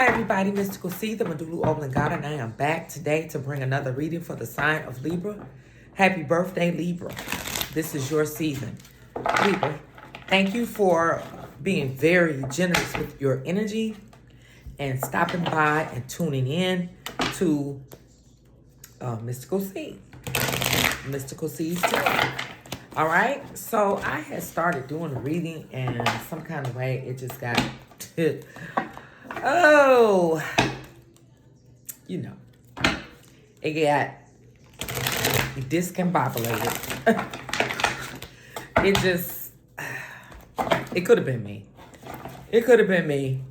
Hi everybody, Mystical C, the Medulla Oblongata, and I am back today to bring another reading for the sign of Libra. Happy birthday, Libra. This is your season. Libra, thank you for being very generous with your energy and stopping by and tuning in to Mystical C. Mystical C's too. All right, so I had started doing a reading and some kind of way it just got oh, you know, it got discombobulated. It could have been me. It could have been me.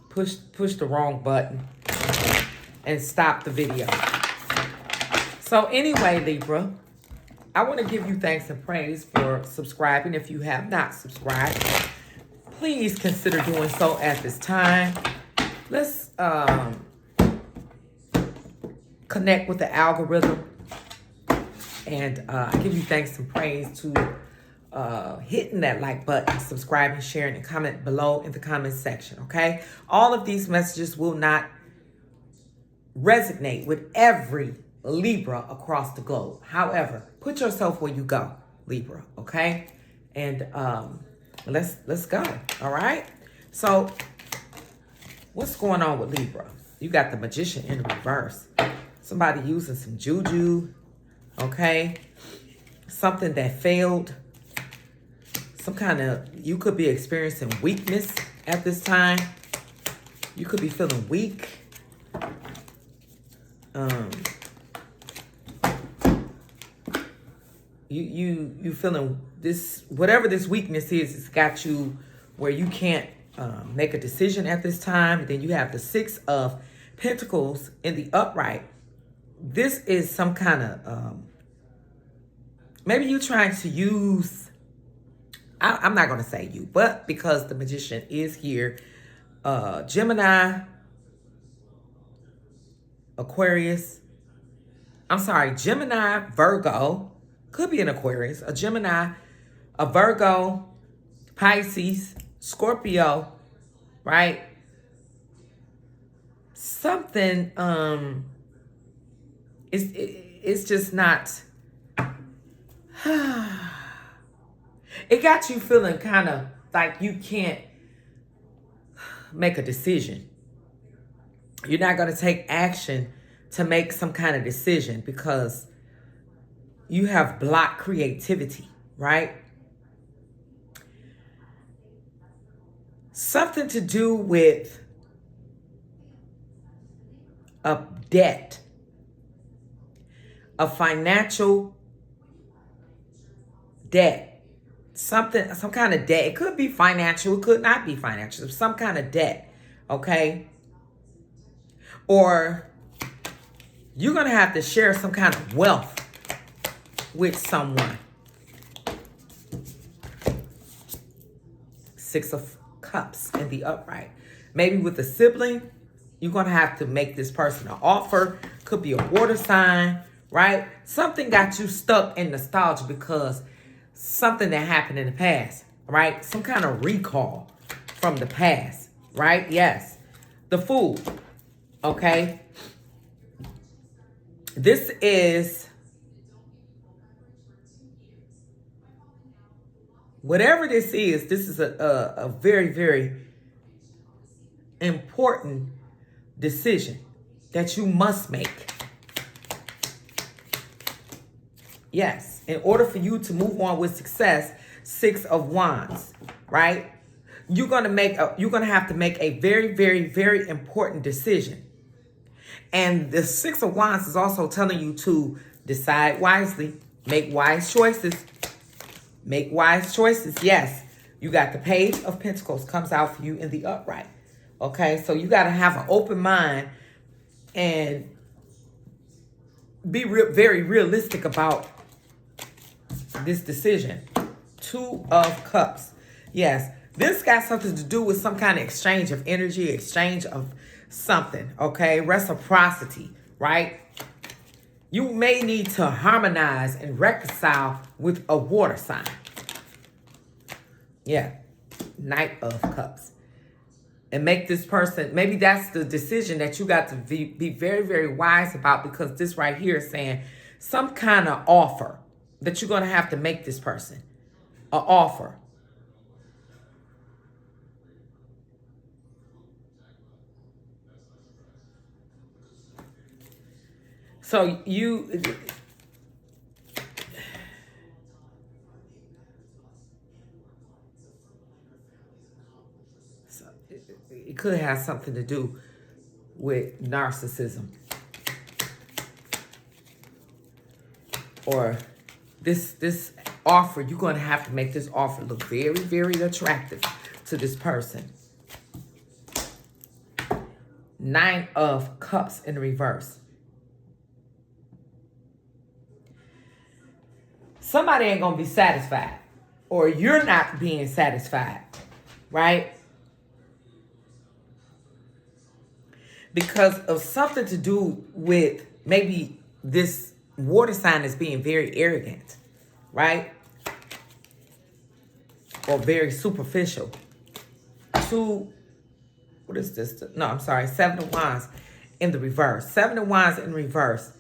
Push the wrong button and stop the video. So anyway, Libra, I want to give you thanks and praise for subscribing. If you have not subscribed, please consider doing so at this time. Let's connect with the algorithm. And I give you thanks and praise to hitting that like button, subscribing, sharing, and comment below in the comment section, okay? All of these messages will not resonate with every Libra across the globe. However, put yourself where you go, Libra, okay? And let's go, all right? So what's going on with Libra? You got the Magician in reverse. Somebody using some juju, okay? Something that failed. Some kind of, you could be experiencing weakness at this time. You could be feeling weak. You feeling this, whatever this weakness is, it's got you where you can't make a decision at this time. And then you have the Six of Pentacles in the upright. This is some kind of, maybe you're trying to use, I'm not going to say you, but because the Magician is here, Gemini, Aquarius, Gemini, Virgo, could be an Aquarius, a Gemini, a Virgo, Pisces, Scorpio, right? Something, it's just not, it got you feeling kind of like you can't make a decision. You're not going to take action to make some kind of decision because you have blocked creativity, right? Something to do with a debt, a financial debt, some kind of debt. It could be financial, it could not be financial, some kind of debt, okay? Or you're going to have to share some kind of wealth with someone. Six of Cups in the upright. Maybe with a sibling, you're going to have to make this person an offer. Could be a water sign, right? Something got you stuck in nostalgia because something that happened in the past, right? Some kind of recall from the past, right? Yes. The Fool, okay? This is, whatever this is a very, very important decision that you must make. Yes, in order for you to move on with success, Six of Wands, right? You're going to have to make a very, very, very important decision. And the Six of Wands is also telling you to decide wisely, make wise choices. Make wise choices. Yes, you got the Page of Pentacles comes out for you in the upright. Okay, so you got to have an open mind and be very realistic about this decision. Two of Cups. Yes, this got something to do with some kind of exchange of energy, exchange of something, okay? Reciprocity, right? You may need to harmonize and reconcile with a water sign. Yeah, Knight of Cups. and make this person, maybe that's the decision that you got to be very, very wise about, because this right here is saying some kind of offer that you're going to have to make this person an offer. So it could have something to do with narcissism, or this offer. You're going to have to make this offer look very, very attractive to this person. 9 of Cups in reverse. Somebody ain't going to be satisfied, or you're not being satisfied, right? Because of something to do with maybe this water sign is being very arrogant, right? Or very superficial. What is this? No, I'm sorry. 7 of Wands in the reverse. 7 of Wands in reverse.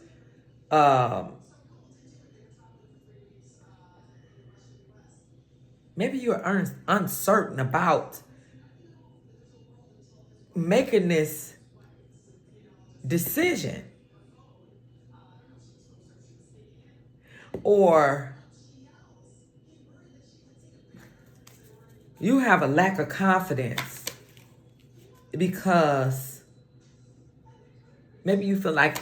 Maybe you're uncertain about making this decision, or you have a lack of confidence because maybe you feel like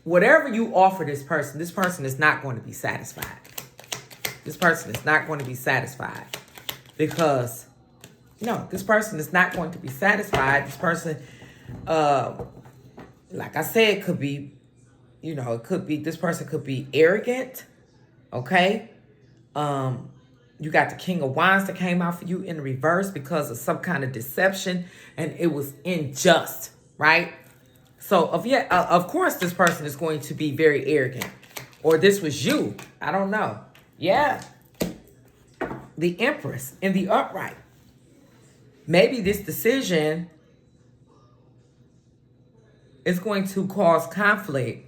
whatever you offer this person is not going to be satisfied. This person is not going to be satisfied because, no, this person is not going to be satisfied. This person, like I said, could be, it could be, this person could be arrogant, okay? You got the King of Wands that came out for you in reverse because of some kind of deception, and it was unjust, right? So, of course, this person is going to be very arrogant, or this was you. I don't know. Yeah. The Empress in the upright. Maybe this decision is going to cause conflict.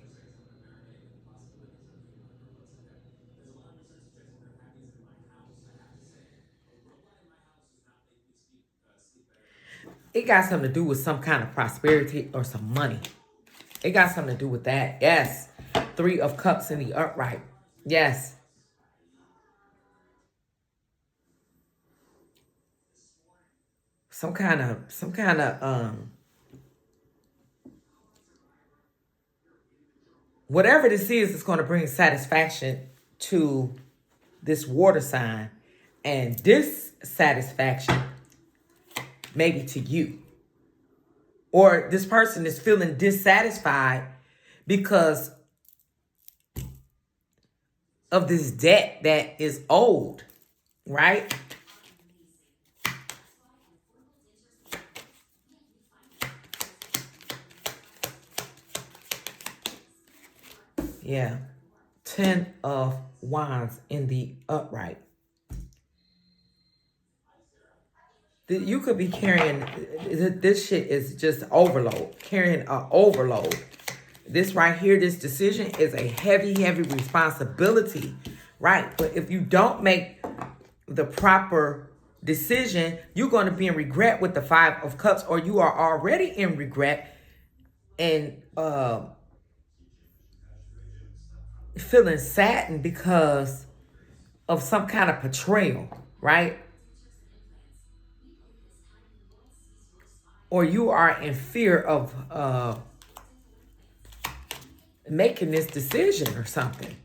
It got something to do with some kind of prosperity or some money. It got something to do with that. Yes. 3 of Cups in the upright. Yes. Some kind of whatever this is going to bring satisfaction to this water sign, and dissatisfaction maybe to you. Or this person is feeling dissatisfied because of this debt that is owed, right? Yeah. 10 of Wands in the upright. You could be carrying, this shit is just overload, carrying an overload. This right here, this decision is a heavy, heavy responsibility, right? But if you don't make the proper decision, you're going to be in regret with the 5 of Cups, or you are already in regret and feeling saddened because of some kind of betrayal, right? Or you are in fear of making this decision or something.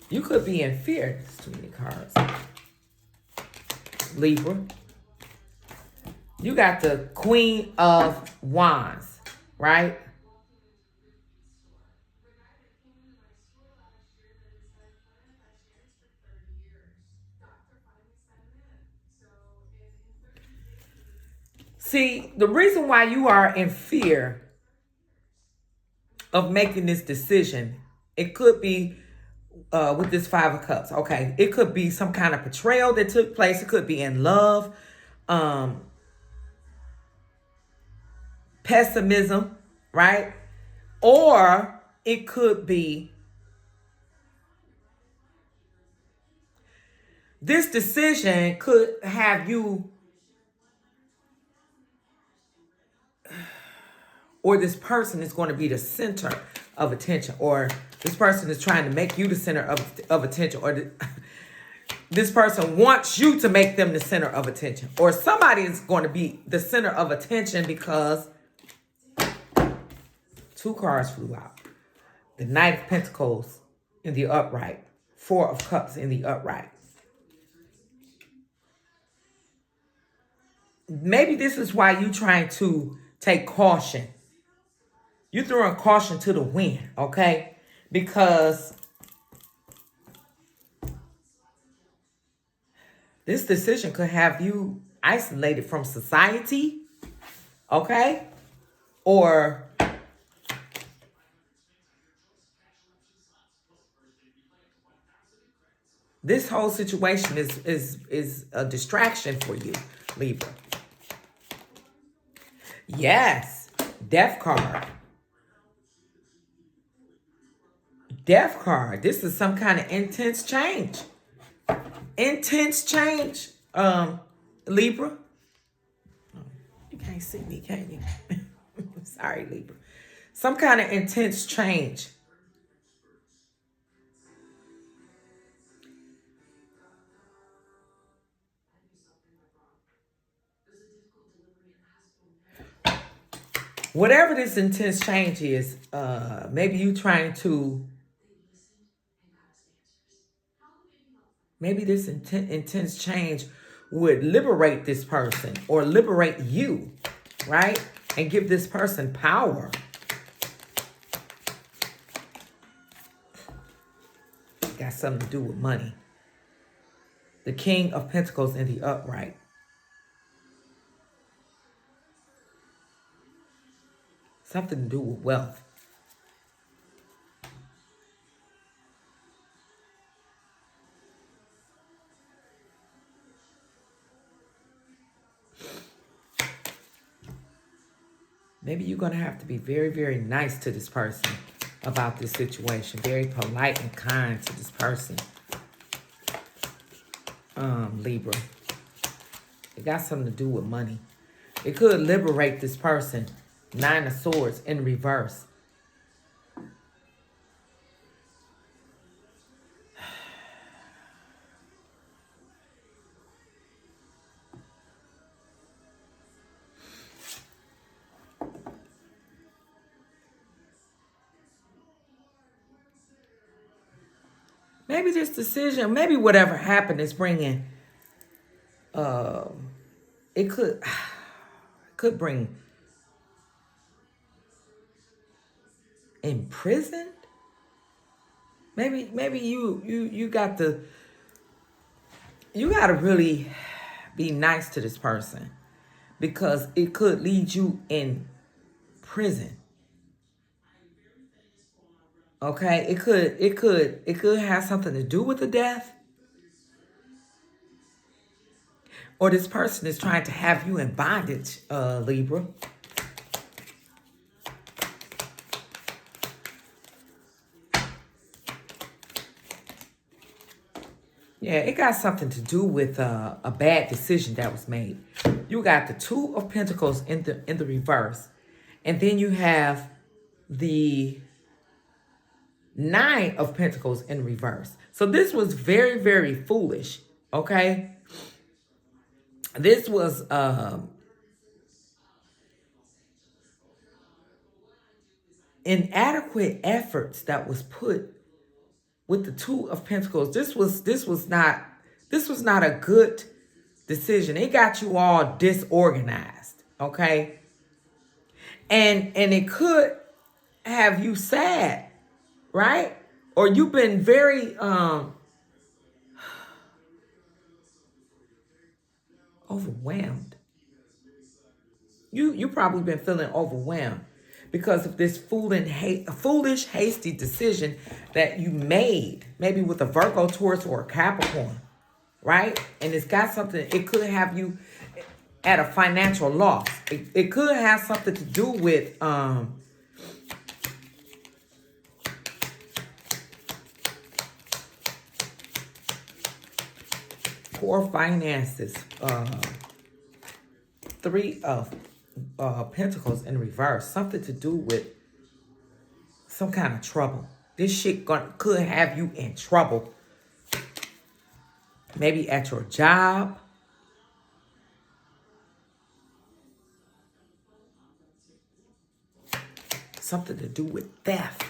You could be in fear. There's too many cards. Libra. You got the Queen of Wands, right? See, the reason why you are in fear of making this decision, it could be with this 5 of Cups. Okay, it could be some kind of betrayal that took place. It could be in love. pessimism, right? Or it could be this decision could have you, or this person is going to be the center of attention, or this person is trying to make you the center of attention, or this person wants you to make them the center of attention, or somebody is going to be the center of attention because two cards flew out. The Knight of Pentacles in the upright, Four of Cups in the upright. Maybe this is why you're trying to take caution. You're throwing caution to the wind, okay? Because this decision could have you isolated from society, okay? Or this whole situation is a distraction for you, Libra. Yes, Death card. Death card. This is some kind of intense change. Intense change, Libra. You can't see me, can you? Sorry, Libra. Some kind of intense change. Whatever this intense change is, maybe you trying to, maybe this intense change would liberate this person or liberate you, right? And give this person power. Got something to do with money. The King of Pentacles in the upright. Something to do with wealth. Maybe you're going to have to be very, very nice to this person about this situation. Very polite and kind to this person. Libra. It got something to do with money. It could liberate this person. Nine of Swords in reverse. Maybe this decision, maybe whatever happened is bringing, it could bring imprisoned. Maybe you got to really be nice to this person because it could lead you in prison. Okay, it could have something to do with the death. Or this person is trying to have you in bondage, Libra. Yeah, it got something to do with a bad decision that was made. You got the Two of Pentacles in the reverse. And then you have the Nine of Pentacles in reverse. So this was very, very foolish, okay? This was inadequate efforts that was put with the Two of Pentacles. This was not a good decision. It got you all disorganized, okay? And it could have you sad, right? Or you've been very overwhelmed. You probably been feeling overwhelmed because of this foolish, hasty decision that you made, maybe with a Virgo, Taurus, or a Capricorn, right? And it's got something, it could have you, at a financial loss. It could have something to do with poor finances. Three of Pentacles in reverse. Something to do with some kind of trouble. This shit could have you in trouble. Maybe at your job. Something to do with theft.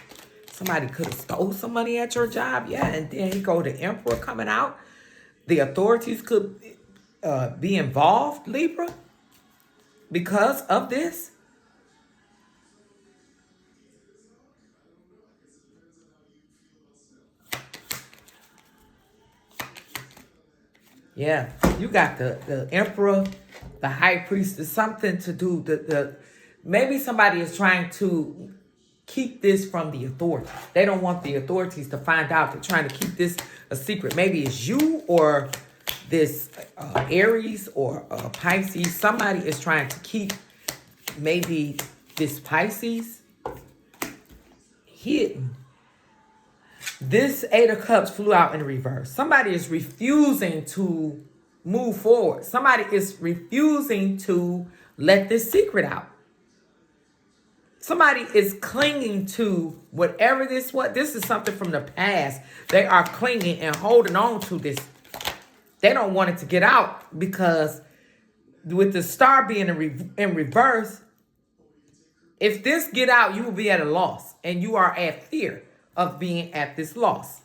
Somebody could have stole some money at your job. Yeah, and then he go the Emperor coming out. The authorities could be involved, Libra, because of this. Yeah, you got the Emperor, the High Priest. There's something to do. Maybe somebody is trying to keep this from the authorities. They don't want the authorities to find out. They're trying to keep this a secret. Maybe it's you or this Aries or Pisces. Somebody is trying to keep maybe this Pisces hidden. This Eight of Cups flew out in reverse. Somebody is refusing to move forward. Somebody is refusing to let this secret out. Somebody is clinging to whatever this was. This is something from the past. They are clinging and holding on to this. They don't want it to get out because with the star being in reverse, if this get out, you will be at a loss. And you are at fear of being at this loss.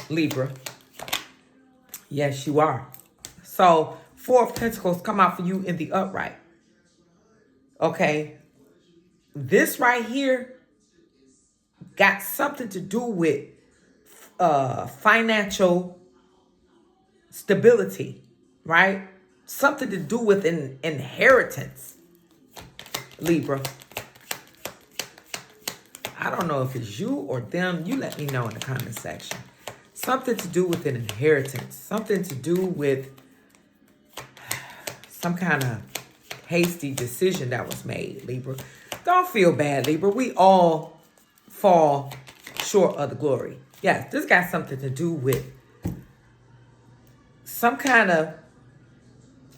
Libra. Yes, you are. So, Four of Pentacles come out for you in the upright. Okay. This right here got something to do with financial stability, right? Something to do with an inheritance, Libra. I don't know if it's you or them. You let me know in the comment section. Something to do with an inheritance. Something to do with some kind of hasty decision that was made, Libra. Don't feel bad, Libra. We all fall short of the glory. Yes, this got something to do with some kind of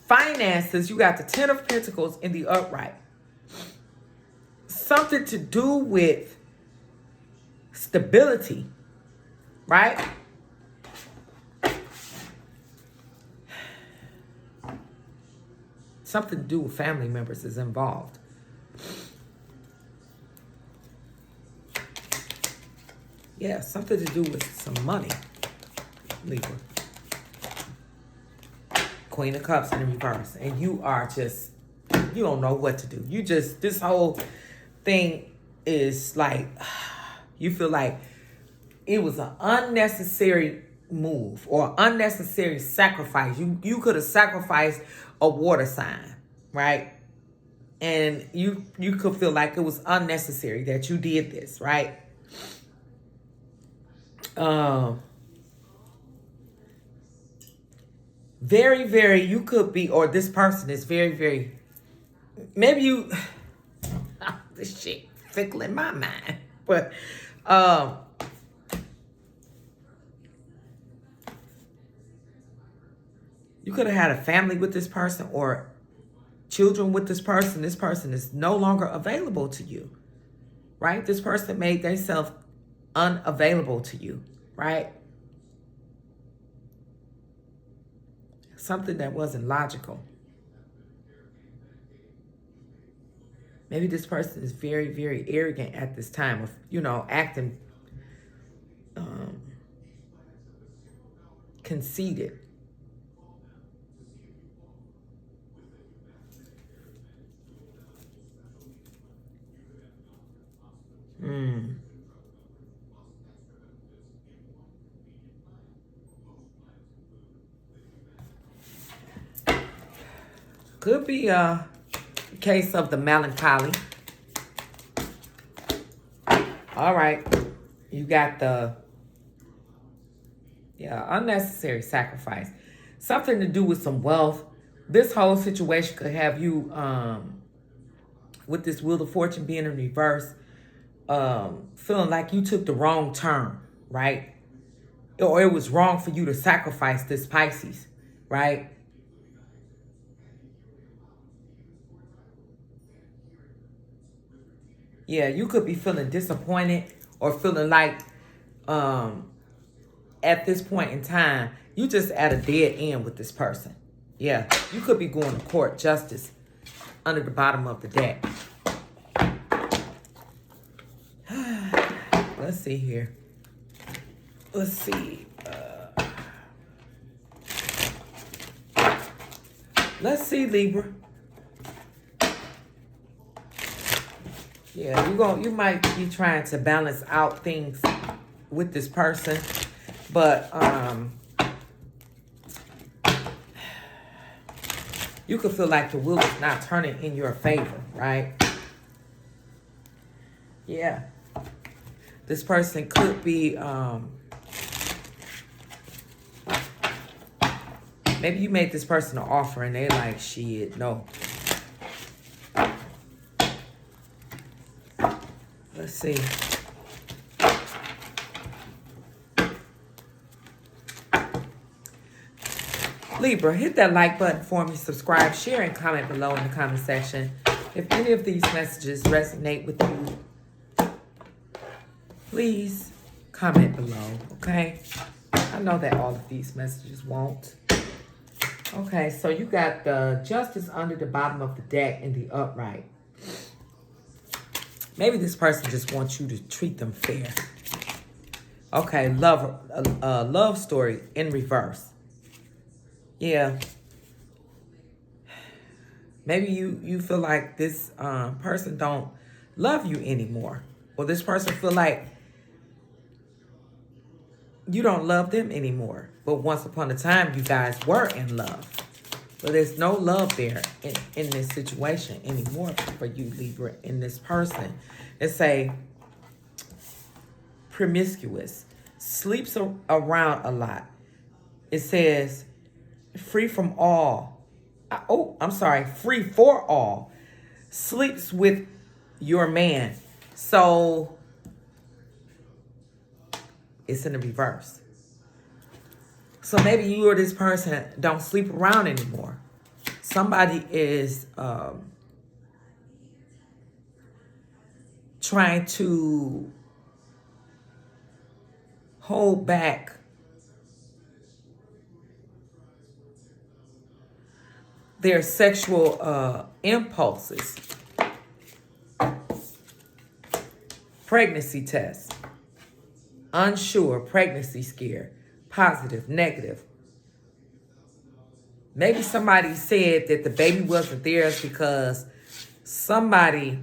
finances. You got the Ten of Pentacles in the upright. Something to do with stability, right? Something to do with family members is involved. Yeah, something to do with some money, Libra. Queen of Cups in reverse. And you are just, you don't know what to do. You just, this whole thing is like, you feel like it was an unnecessary move or unnecessary sacrifice. You could have sacrificed a water sign, right? And you could feel like it was unnecessary that you did this, right? Very, very, you could be, or this person is very, very, maybe you, this shit fickle in my mind, but, you could have had a family with this person or children with this person. This person is no longer available to you, right? This person made themselves unavailable to you, right? Something that wasn't logical. Maybe this person is very, very arrogant at this time of, you know, acting conceited. Could be a case of the melancholy. All right. You got the, unnecessary sacrifice. Something to do with some wealth This whole situation could have you, with this Wheel of Fortune being in reverse, feeling like you took the wrong turn, right? Or it was wrong for you to sacrifice this Pisces, right? Yeah, you could be feeling disappointed or feeling like at this point in time, you just at a dead end with this person. Yeah, you could be going to court, justice, under the bottom of the deck. Let's see here. Let's see. Let's see, Libra. Yeah, you might be trying to balance out things with this person, but you could feel like the wheel is not turning in your favor, right? Yeah. This person could be, maybe you made this person an offer and they like, shit, no. Let's see. Libra, hit that like button for me, subscribe, share, and comment below in the comment section. If any of these messages resonate with you, please comment below, okay? I know that all of these messages won't. Okay, so you got the Justice under the bottom of the deck in the upright. Maybe this person just wants you to treat them fair. Okay, love story in reverse. Yeah. Maybe you feel like this person don't love you anymore. Or this person feel like you don't love them anymore. But once upon a time, you guys were in love. But there's no love there in this situation anymore for you, Libra, in this person. It's a promiscuous, sleeps around a lot. It says free from all. Free for all. Sleeps with your man. So it's in the reverse. So maybe you or this person don't sleep around anymore. Somebody is trying to hold back their sexual impulses. Pregnancy test. Unsure, pregnancy scare. Positive, negative. Maybe somebody said that the baby wasn't theirs because somebody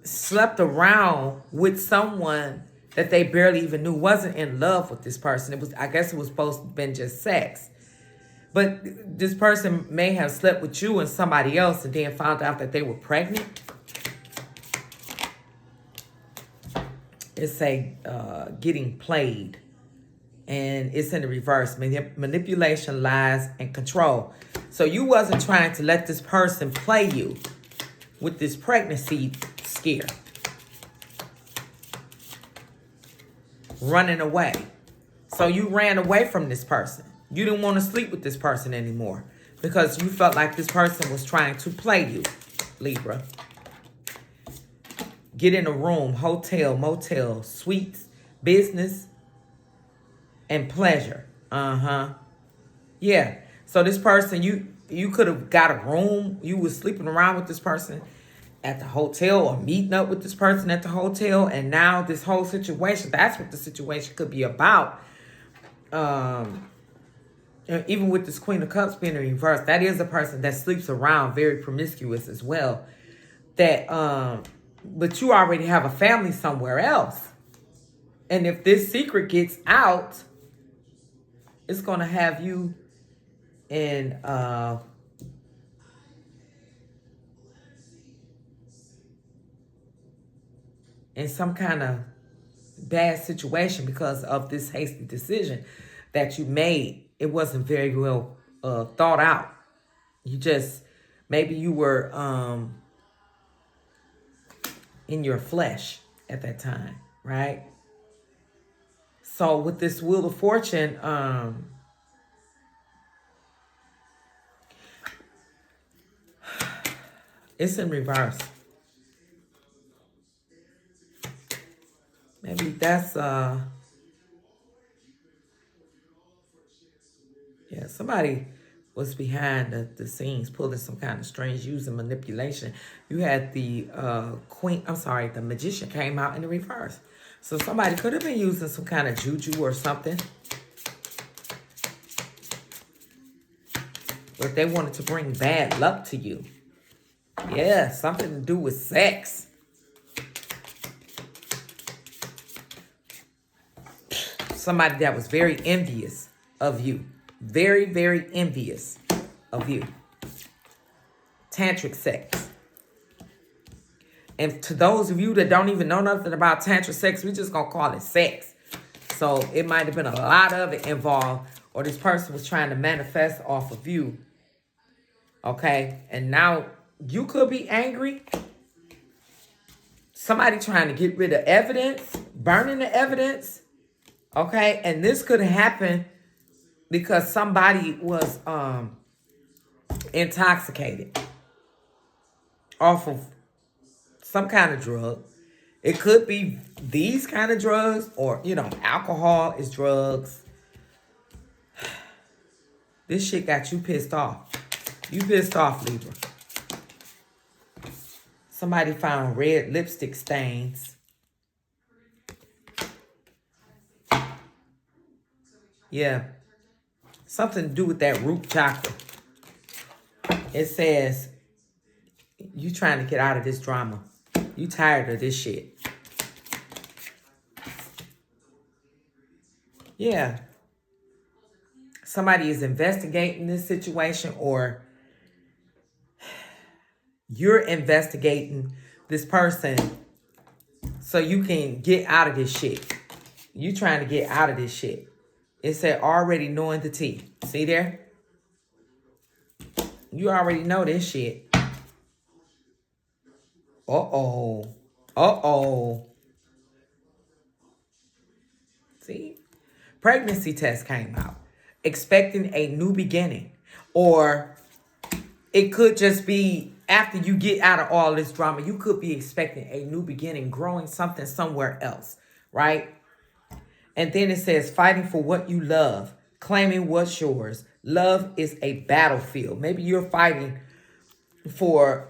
slept around with someone that they barely even knew, wasn't in love with this person. I guess it was supposed to have been just sex. But this person may have slept with you and somebody else and then found out that they were pregnant. It's getting played. And it's in the reverse. Manipulation, lies, and control. So you wasn't trying to let this person play you with this pregnancy scare. Running away. So you ran away from this person. You didn't want to sleep with this person anymore because you felt like this person was trying to play you, Libra. Get in a room, hotel, motel, suites, business, and pleasure. Yeah. So this person, you could have got a room. You was sleeping around with this person at the hotel or meeting up with this person at the hotel. And now this whole situation, that's what the situation could be about. Even with this Queen of Cups being in reverse, that is a person that sleeps around, very promiscuous as well. But you already have a family somewhere else. And if this secret gets out, it's going to have you in some kind of bad situation because of this hasty decision that you made. It wasn't very well thought out. You just, maybe you were in your flesh at that time, right? So with this Wheel of Fortune, it's in reverse. Maybe that's yeah, somebody was behind the scenes pulling some kind of strings using manipulation. You had the the magician came out in the reverse. So somebody could have been using some kind of juju or something. But they wanted to bring bad luck to you. Yeah, something to do with sex. Somebody that was very envious of you. Very, very envious of you. Tantric sex. And to those of you that don't even know nothing about tantric sex, we just gonna call it sex. So it might have been a lot of it involved, or this person was trying to manifest off of you. Okay? And now you could be angry. Somebody trying to get rid of evidence, burning the evidence. Okay? And this could have happened because somebody was intoxicated off of some kind of drug. It could be these kind of drugs, or, alcohol is drugs. This shit got you pissed off. You pissed off, Libra. Somebody found red lipstick stains. Yeah. Something to do with that root chakra. It says, you trying to get out of this drama. You tired of this shit. Yeah. Somebody is investigating this situation, or you're investigating this person so you can get out of this shit. You trying to get out of this shit. It said already knowing the tea. See there? You already know this shit. Uh-oh. Uh-oh. See? Pregnancy test came out. Expecting a new beginning. Or it could just be after you get out of all this drama, you could be expecting a new beginning, growing something somewhere else, right? And then it says fighting for what you love, claiming what's yours. Love is a battlefield. Maybe you're fighting for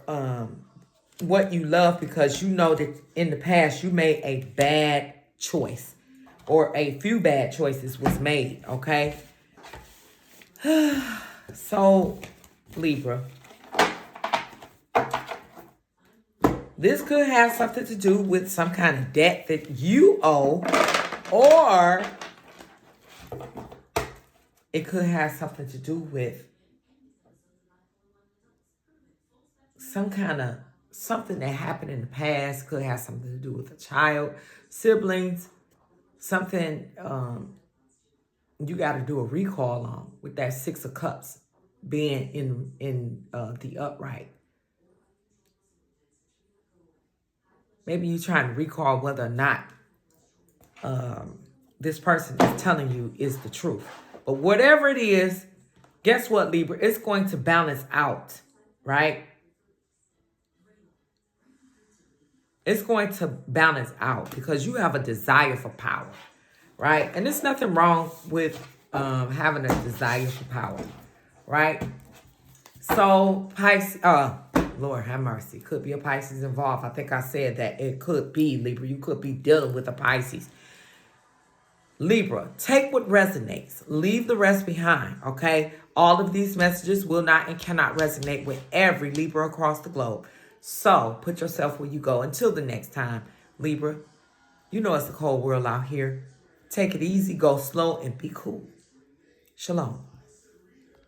what you love because you know that in the past you made a bad choice, or a few bad choices was made, okay? So, Libra, this could have something to do with some kind of debt that you owe, or it could have something to do with something that happened in the past. Could have something to do with a child, siblings, something you got to do a recall on with that Six of Cups being in the upright. Maybe you're trying to recall whether or not this person is telling you is the truth. But whatever it is, guess what, Libra? It's going to balance out, right? It's going to balance out because you have a desire for power, right? And there's nothing wrong with having a desire for power, right? So, Pisces, Lord have mercy, could be a Pisces involved. I think I said that it could be, Libra. You could be dealing with a Pisces. Libra, take what resonates. Leave the rest behind, okay? All of these messages will not and cannot resonate with every Libra across the globe. So, put yourself where you go. Until the next time, Libra, you know it's a cold world out here. Take it easy, go slow, and be cool. Shalom.